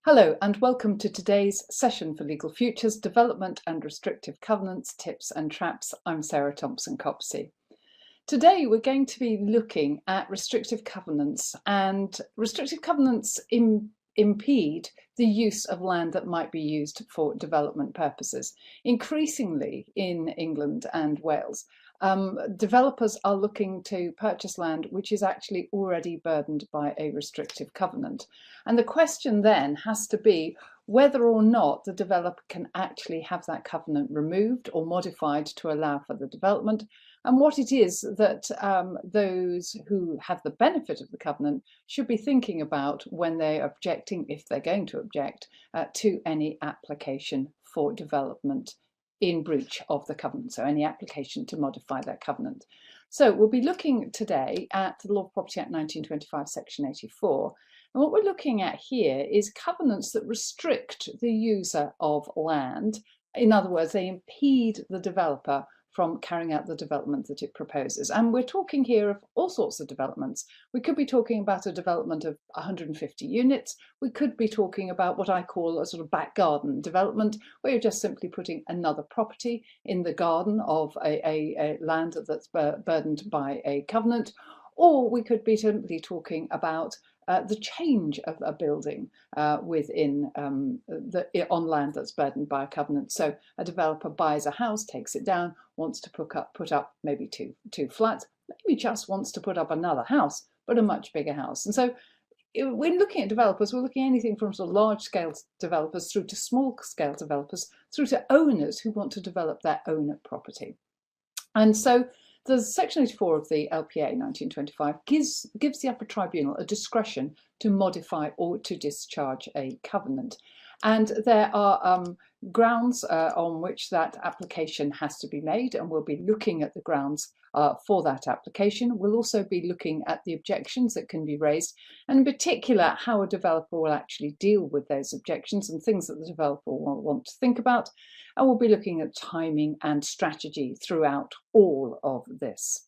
Hello and welcome to today's session for Legal Futures, Development and Restrictive Covenants, Tips and Traps. I'm Sarah Thompson-Copsey. Today we're going to be looking at restrictive covenants, and restrictive covenants impede the use of land that might be used for development purposes. Increasingly in England and Wales, developers are looking to purchase land which is actually already burdened by a restrictive covenant. And the question then has to be whether or not the developer can actually have that covenant removed or modified to allow for the development, and what it is that those who have the benefit of the covenant should be thinking about when they're objecting, if they're going to object, to any application for development in breach of the covenant, so any application to modify that covenant. So we'll be looking today at the Law of Property Act 1925, Section 84. And what we're looking at here is covenants that restrict the user of land. In other words, they impede the developer from carrying out the development that it proposes. And we're talking here of all sorts of developments. We could be talking about a development of 150 units. We could be talking about what I call a sort of back garden development, where you're just simply putting another property in the garden of a land that's burdened by a covenant. Or we could be simply talking about the change of a building within on land that's burdened by a covenant. So a developer buys a house, takes it down, wants to put up maybe two flats, maybe just wants to put up another house, but a much bigger house. And so when looking at developers, we're looking at anything from sort of large-scale developers through to small-scale developers, through to owners who want to develop their own property. And so the Section 84 of the LPA 1925 gives the upper tribunal a discretion to modify or to discharge a covenant. And there are grounds on which that application has to be made, and we'll be looking at the grounds for that application. We'll also be looking at the objections that can be raised, and in particular how a developer will actually deal with those objections and things that the developer will want to think about. And we'll be looking at timing and strategy throughout all of this.